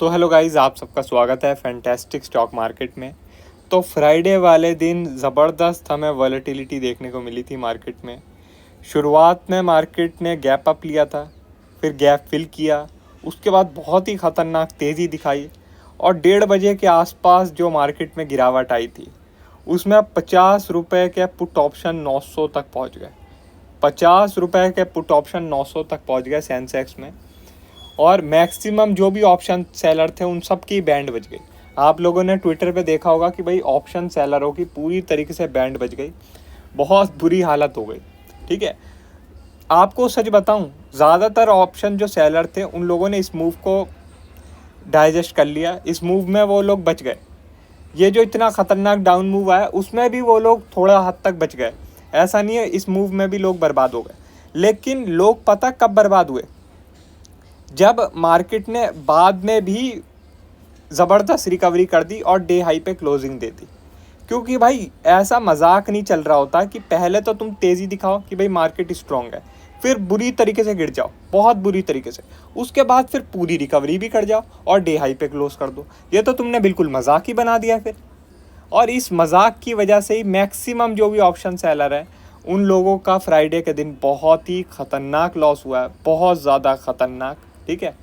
तो hello guys, आप सबका स्वागत है फैंटास्टिक स्टॉक मार्केट में। तो फ्राइडे वाले दिन ज़बरदस्त हमें वॉलेटिलिटी देखने को मिली थी मार्केट में। शुरुआत में मार्केट ने गैप अप लिया था, फिर गैप फिल किया, उसके बाद बहुत ही ख़तरनाक तेज़ी दिखाई और 1:30 बजे के आसपास जो मार्केट में गिरावट आई थी उसमें 50 रुपये के पुट ऑप्शन 900 तक पहुंच गए। 50 रुपये के पुट ऑप्शन 900 तक पहुंच गए सेंसेक्स में, और मैक्सिमम जो भी ऑप्शन सेलर थे उन सब की बैंड बज गई। आप लोगों ने ट्विटर पे देखा होगा कि भाई ऑप्शन सेलरों की पूरी तरीके से बैंड बज गई, बहुत बुरी हालत हो गई। ठीक है, आपको सच बताऊं, ज़्यादातर ऑप्शन जो सेलर थे उन लोगों ने इस मूव को डाइजेस्ट कर लिया, इस मूव में वो लोग बच गए। ये जो इतना ख़तरनाक डाउन मूव आया उसमें भी वो लोग थोड़ा हद तक बच गए, ऐसा नहीं है इस मूव में भी लोग बर्बाद हो गए। लेकिन लोग पता कब बर्बाद हुए? जब मार्केट ने बाद में भी ज़बरदस्त रिकवरी कर दी और डे हाई पे क्लोजिंग दे दी। क्योंकि भाई ऐसा मजाक नहीं चल रहा होता कि पहले तो तुम तेज़ी दिखाओ कि भाई मार्केट स्ट्रॉन्ग है, फिर बुरी तरीके से गिर जाओ, बहुत बुरी तरीके से, उसके बाद फिर पूरी रिकवरी भी कर जाओ और डे हाई पे क्लोज कर दो। ये तो तुमने बिल्कुल मजाक ही बना दिया फिर। और इस मजाक की वजह से ही मैक्सिमम जो भी ऑप्शन सेलर है उन लोगों का फ्राइडे के दिन बहुत ही ख़तरनाक लॉस हुआ है, बहुत ज़्यादा ख़तरनाक। ठीक है,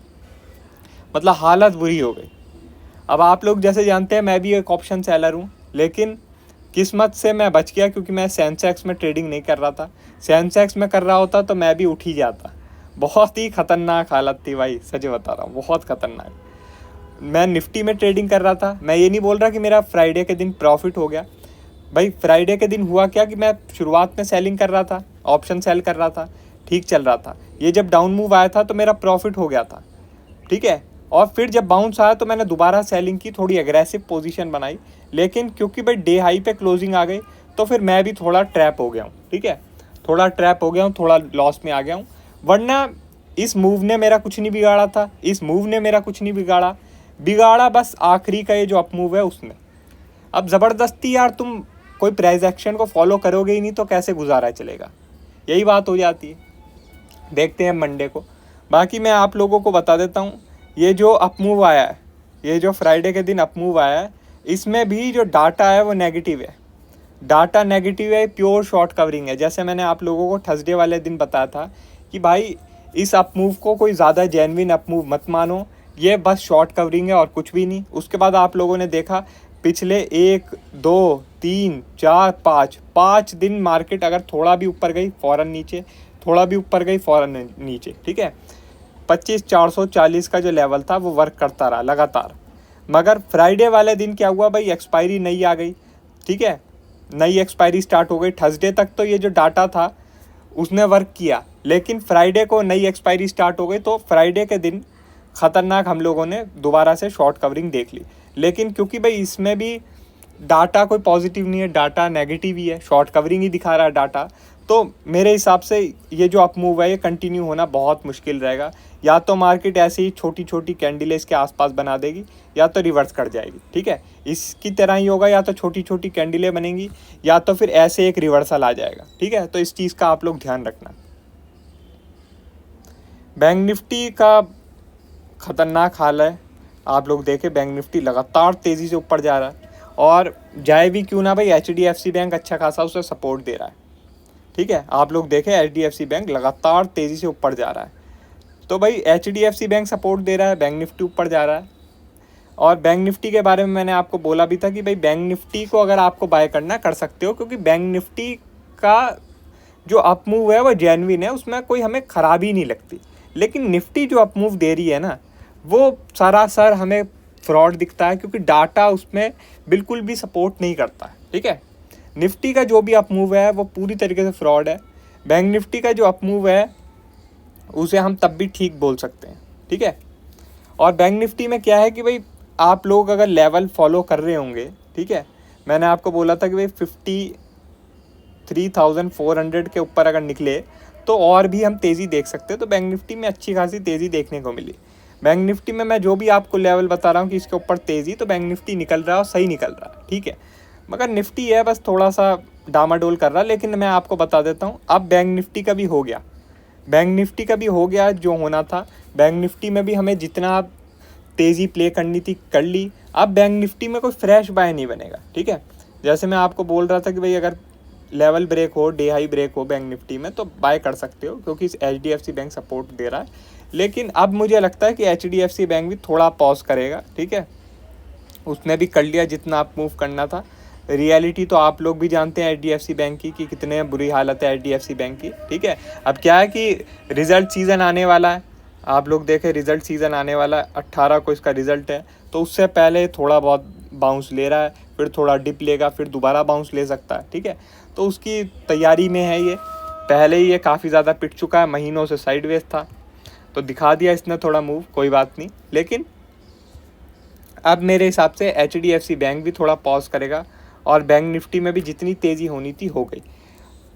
मतलब हालत बुरी हो गई। अब आप लोग जैसे जानते हैं मैं भी एक ऑप्शन सेलर हूँ, लेकिन किस्मत से मैं बच गया क्योंकि मैं सेंसेक्स में ट्रेडिंग नहीं कर रहा था। सेंसेक्स में कर रहा होता तो मैं भी उठ ही जाता। बहुत ही ख़तरनाक हालत थी भाई, सच बता रहा हूँ, बहुत ख़तरनाक। मैं निफ्टी में ट्रेडिंग कर रहा था। मैं ये नहीं बोल रहा कि मेरा फ्राइडे के दिन प्रॉफिट हो गया। भाई फ्राइडे के दिन हुआ क्या कि मैं शुरुआत में सेलिंग कर रहा था, ऑप्शन सेल कर रहा था, ठीक चल रहा था। ये जब डाउन मूव आया था तो मेरा प्रॉफिट हो गया था। ठीक है, और फिर जब बाउंस आया तो मैंने दोबारा सेलिंग की, थोड़ी एग्रेसिव पोजीशन बनाई। लेकिन क्योंकि भाई डे हाई पे क्लोजिंग आ गई तो फिर मैं भी थोड़ा ट्रैप हो गया हूँ। ठीक है, थोड़ा ट्रैप हो गया हूँ, थोड़ा लॉस में आ गया हूँ। वरना इस मूव ने मेरा कुछ नहीं बिगाड़ा था, इस मूव ने मेरा कुछ नहीं बिगाड़ा बस आखिरी का ये जो अप मूव है उसने। अब ज़बरदस्ती यार तुम कोई प्राइस एक्शन को फॉलो करोगे ही नहीं तो कैसे गुजारा चलेगा, यही बात हो जाती है। देखते हैं मंडे को। बाकी मैं आप लोगों को बता देता हूँ, ये जो अप मूव आया है, ये जो फ्राइडे के दिन अप मूव आया है, इसमें भी जो डाटा है वो नेगेटिव है। डाटा नेगेटिव है, प्योर शॉर्ट कवरिंग है। जैसे मैंने आप लोगों को थर्सडे वाले दिन बताया था कि भाई इस अप मूव को कोई ज़्यादा जेन्युइन अप मूव मत मानो, ये बस शॉर्ट कवरिंग है और कुछ भी नहीं। उसके बाद आप लोगों ने देखा पिछले 1 2 3 4 5 दिन मार्केट अगर थोड़ा भी ऊपर गई फ़ौरन नीचे, थोड़ा भी ऊपर गई फ़ौरन नीचे। ठीक है, 25,440 का जो लेवल था वो वर्क करता रहा लगातार। मगर फ्राइडे वाले दिन क्या हुआ भाई, एक्सपायरी नई आ गई। ठीक है, नई एक्सपायरी स्टार्ट हो गई। थर्सडे तक तो ये जो डाटा था उसने वर्क किया, लेकिन फ्राइडे को नई एक्सपायरी स्टार्ट हो गई तो फ्राइडे के दिन ख़तरनाक हम लोगों ने दोबारा से शॉर्ट कवरिंग देख ली। लेकिन क्योंकि भाई इसमें भी डाटा कोई पॉजिटिव नहीं है, डाटा नेगेटिव ही है, शॉर्ट कवरिंग ही दिखा रहा है डाटा, तो मेरे हिसाब से ये जो अप मूव है ये कंटिन्यू होना बहुत मुश्किल रहेगा। या तो मार्केट ऐसे ही छोटी छोटी कैंडल इसके आसपास बना देगी या तो रिवर्स कर जाएगी। ठीक है, इसकी तरह ही होगा, या तो छोटी छोटी कैंडलें बनेंगी या तो फिर ऐसे एक रिवर्सल आ जाएगा। ठीक है, तो इस चीज़ का आप लोग ध्यान रखना। बैंक निफ्टी का ख़तरनाक हाल है। आप लोग देखें, बैंक निफ्टी लगातार तेज़ी से ऊपर जा रहा है, और जाए भी क्यों ना भाई HDFC बैंक अच्छा खासा उसे सपोर्ट दे रहा है। ठीक है, आप लोग देखें HDFC बैंक लगातार तेज़ी से ऊपर जा रहा है। तो भाई HDFC बैंक सपोर्ट दे रहा है, बैंक निफ्टी ऊपर जा रहा है। और बैंक निफ्टी के बारे में मैंने आपको बोला भी था कि भाई बैंक निफ्टी को अगर आपको बाय करना कर सकते हो, क्योंकि बैंक निफ्टी का जो अप मूव है वो जेन्युइन है, उसमें कोई हमें ख़राबी नहीं लगती। लेकिन निफ्टी जो अप मूव दे रही है ना, वो सरासर हमें फ्रॉड दिखता है, क्योंकि डाटा उसमें बिल्कुल भी सपोर्ट नहीं करता है। ठीक है, निफ्टी का जो भी अप मूव है वो पूरी तरीके से फ्रॉड है। बैंक निफ्टी का जो अप मूव है उसे हम तब भी ठीक बोल सकते हैं। ठीक है, और बैंक निफ्टी में क्या है कि भाई आप लोग अगर लेवल फॉलो कर रहे होंगे, ठीक है, मैंने आपको बोला था कि भाई 53,400 के ऊपर अगर निकले तो और भी हम तेज़ी देख सकते हैं। तो बैंक निफ्टी में अच्छी खासी तेज़ी देखने को मिली। बैंक निफ्टी में मैं जो भी आपको लेवल बता रहा हूँ कि इसके ऊपर तेज़ी, तो बैंक निफ्टी निकल रहा है और सही निकल रहा है। ठीक है, मगर निफ्टी है बस थोड़ा सा डामाडोल कर रहा है। लेकिन मैं आपको बता देता हूँ, अब बैंक निफ्टी का भी हो गया, बैंक निफ्टी का भी हो गया जो होना था। बैंक निफ्टी में भी हमें जितना तेज़ी प्ले करनी थी कर ली। अब बैंक निफ्टी में कोई फ्रेश बाय नहीं बनेगा, ठीक है। जैसे मैं आपको बोल रहा था कि भाई अगर लेवल ब्रेक हो, डे हाई ब्रेक हो बैंक निफ्टी में तो बाय कर सकते हो, क्योंकि HDFC बैंक सपोर्ट दे रहा है। लेकिन अब मुझे लगता है कि HDFC बैंक भी थोड़ा पॉज करेगा, ठीक है। उसने भी कर लिया जितना आप मूव करना था। रियलिटी तो आप लोग भी जानते हैं HDFC बैंक की कि कितने बुरी हालत है HDFC बैंक की, ठीक है। अब क्या है कि रिज़ल्ट सीज़न आने वाला है, आप लोग देखें रिज़ल्ट सीज़न आने वाला है, 18 को इसका रिज़ल्ट है। तो उससे पहले थोड़ा बहुत बाउंस ले रहा है, फिर थोड़ा डिप लेगा, फिर दोबारा बाउंस ले सकता है, ठीक है। तो उसकी तैयारी में है ये। पहले ही ये काफ़ी ज़्यादा पिट चुका है, महीनों से साइडवेज था, तो दिखा दिया इसने थोड़ा मूव, कोई बात नहीं। लेकिन अब मेरे हिसाब से HDFC बैंक भी थोड़ा पॉज करेगा, और बैंक निफ्टी में भी जितनी तेज़ी होनी थी हो गई।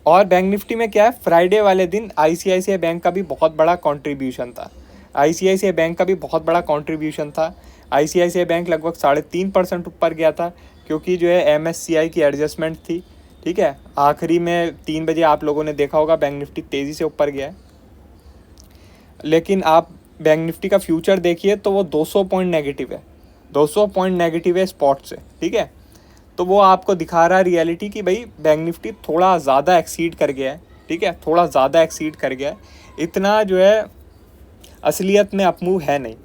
और बैंक निफ्टी में क्या है, फ्राइडे वाले दिन ICICI बैंक का भी बहुत बड़ा कंट्रीब्यूशन था। ICICI बैंक का भी बहुत बड़ा कंट्रीब्यूशन था। ICICI बैंक लगभग 3.5% ऊपर गया था, क्योंकि जो है MSCI की एडजस्टमेंट थी, ठीक है। आखिरी में 3 बजे आप लोगों ने देखा होगा बैंक निफ्टी तेज़ी से ऊपर गया है। लेकिन आप बैंक निफ्टी का फ्यूचर देखिए तो वो 200 पॉइंट नेगेटिव है, 200 पॉइंट नेगेटिव है स्पॉट से, ठीक है। तो वो आपको दिखा रहा है रियलिटी कि भाई बैंक निफ्टी थोड़ा ज़्यादा एक्सीड कर गया है, ठीक है, थोड़ा ज़्यादा एक्सीड कर गया है। इतना जो है असलियत में अपमूव है नहीं।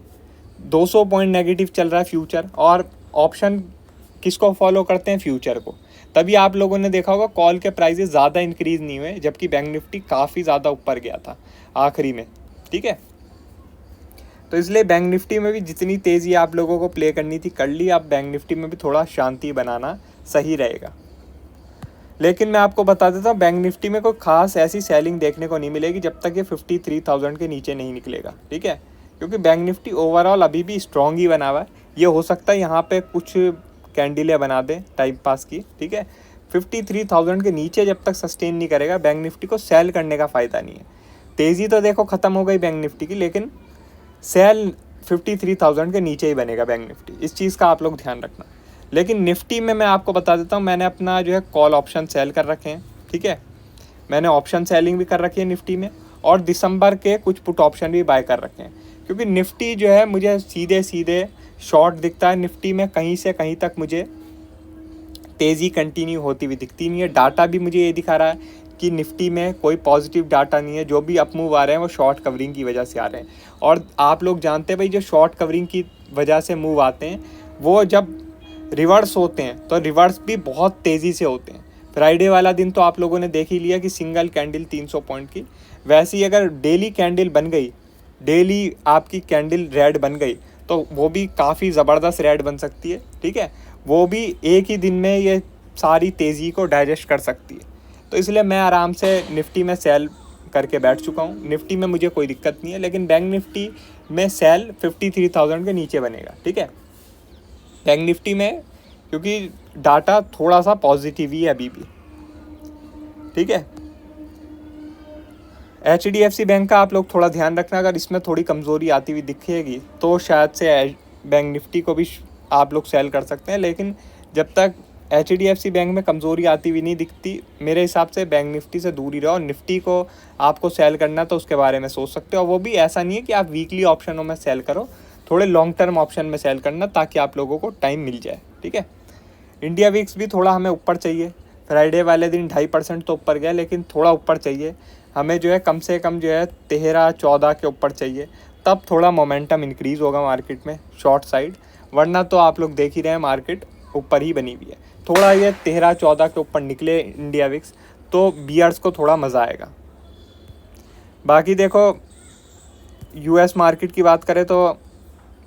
200 पॉइंट नेगेटिव चल रहा है फ्यूचर, और ऑप्शन किसको फॉलो करते हैं, फ्यूचर को। तभी आप लोगों ने देखा होगा कॉल के प्राइजेस ज़्यादा इंक्रीज़ नहीं हुए, जबकि बैंक निफ्टी काफ़ी ज़्यादा ऊपर गया था आखिरी में, ठीक है। तो इसलिए बैंक निफ्टी में भी जितनी तेज़ी आप लोगों को प्ले करनी थी कर ली। अब बैंक निफ्टी में भी थोड़ा शांति बनाना सही रहेगा। लेकिन मैं आपको बता देता हूँ, बैंक निफ्टी में कोई खास ऐसी सेलिंग देखने को नहीं मिलेगी जब तक ये 53,000 के नीचे नहीं निकलेगा, ठीक है। क्योंकि बैंक निफ्टी ओवरऑल अभी भी स्ट्रॉन्ग ही बना हुआ है। ये हो सकता है यहाँ पे कुछ कैंडलें बना दें टाइम पास की, ठीक है। 53,000 के नीचे जब तक सस्टेन नहीं करेगा बैंक निफ्टी को सेल करने का फ़ायदा नहीं है। तेज़ी तो देखो ख़त्म हो गई बैंक निफ्टी की, लेकिन सेल 53,000 के नीचे ही बनेगा बैंक निफ्टी, इस चीज़ का आप लोग ध्यान रखना। लेकिन निफ्टी में मैं आपको बता देता हूँ, मैंने अपना जो है कॉल ऑप्शन सेल कर रखे हैं, ठीक है। मैंने ऑप्शन सेलिंग भी कर रखी है निफ्टी में, और दिसंबर के कुछ पुट ऑप्शन भी बाय कर रखे हैं। क्योंकि निफ्टी जो है मुझे सीधे सीधे शॉर्ट दिखता है, निफ्टी में कहीं से कहीं तक मुझे तेज़ी कंटिन्यू होती हुई दिखती नहीं है। डाटा भी मुझे ये दिखा रहा है कि निफ्टी में कोई पॉजिटिव डाटा नहीं है, जो भी अप मूव आ रहे हैं वो शॉर्ट कवरिंग की वजह से आ रहे हैं। और आप लोग जानते हैं भाई, जो शॉर्ट कवरिंग की वजह से मूव आते हैं वो जब रिवर्स होते हैं तो रिवर्स भी बहुत तेज़ी से होते हैं। फ्राइडे वाला दिन तो आप लोगों ने देख ही लिया कि सिंगल कैंडल 300 पॉइंट की। वैसे ही अगर डेली कैंडल बन गई, डेली आपकी कैंडल रेड बन गई, तो वो भी काफ़ी ज़बरदस्त रेड बन सकती है, ठीक है। वो भी एक ही दिन में ये सारी तेज़ी को डाइजेस्ट कर सकती है। तो इसलिए मैं आराम से निफ्टी में सेल करके बैठ चुका हूँ। निफ्टी में मुझे कोई दिक्कत नहीं है, लेकिन बैंक निफ्टी में सेल 53,000 के नीचे बनेगा, ठीक है। बैंक निफ्टी में क्योंकि डाटा थोड़ा सा पॉजिटिव ही है अभी भी, ठीक है। HDFC बैंक का आप लोग थोड़ा ध्यान रखना, अगर इसमें थोड़ी कमज़ोरी आती हुई दिखेगी तो शायद से बैंक निफ्टी को भी आप लोग सेल कर सकते हैं। लेकिन जब तक HDFC बैंक में कमज़ोरी आती हुई नहीं दिखती, मेरे हिसाब से बैंक निफ्टी से दूर ही रहो। और निफ्टी को आपको सेल करना तो उसके बारे में सोच सकते हो, और वो भी ऐसा नहीं है कि आप वीकली ऑप्शनों में सेल करो, थोड़े लॉन्ग टर्म ऑप्शन में सेल करना, ताकि आप लोगों को टाइम मिल जाए, ठीक है। इंडिया वीक्स भी थोड़ा हमें ऊपर चाहिए। फ्राइडे वाले दिन 2.5% तो ऊपर गया, लेकिन थोड़ा ऊपर चाहिए हमें, जो है कम से कम जो है 13-14 के ऊपर चाहिए, तब थोड़ा मोमेंटम इंक्रीज़ होगा मार्केट में शॉर्ट साइड। वरना तो आप लोग देख ही रहे हैं मार्केट ऊपर ही बनी हुई है। थोड़ा ये 13-14 के ऊपर निकले इंडिया विक्स तो बियर्स को थोड़ा मज़ा आएगा। बाकी देखो US मार्केट की बात करें तो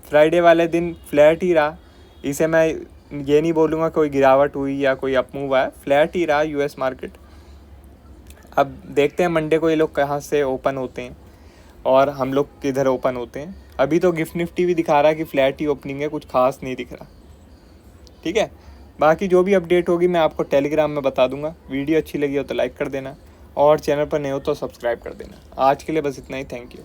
फ्राइडे वाले दिन फ्लैट ही रहा। इसे मैं ये नहीं बोलूँगा कोई गिरावट हुई या कोई अप मूव आया, फ्लैट ही रहा US मार्केट। अब देखते हैं मंडे को ये लोग कहाँ से ओपन होते हैं और हम लोग किधर ओपन होते हैं। अभी तो गिफ्ट निफ्टी भी दिखा रहा है कि फ्लैट ही ओपनिंग है, कुछ खास नहीं दिख रहा, ठीक है। बाकी जो भी अपडेट होगी मैं आपको टेलीग्राम में बता दूंगा। वीडियो अच्छी लगी हो तो लाइक कर देना, और चैनल पर नए हो तो सब्सक्राइब कर देना। आज के लिए बस इतना ही, थैंक यू।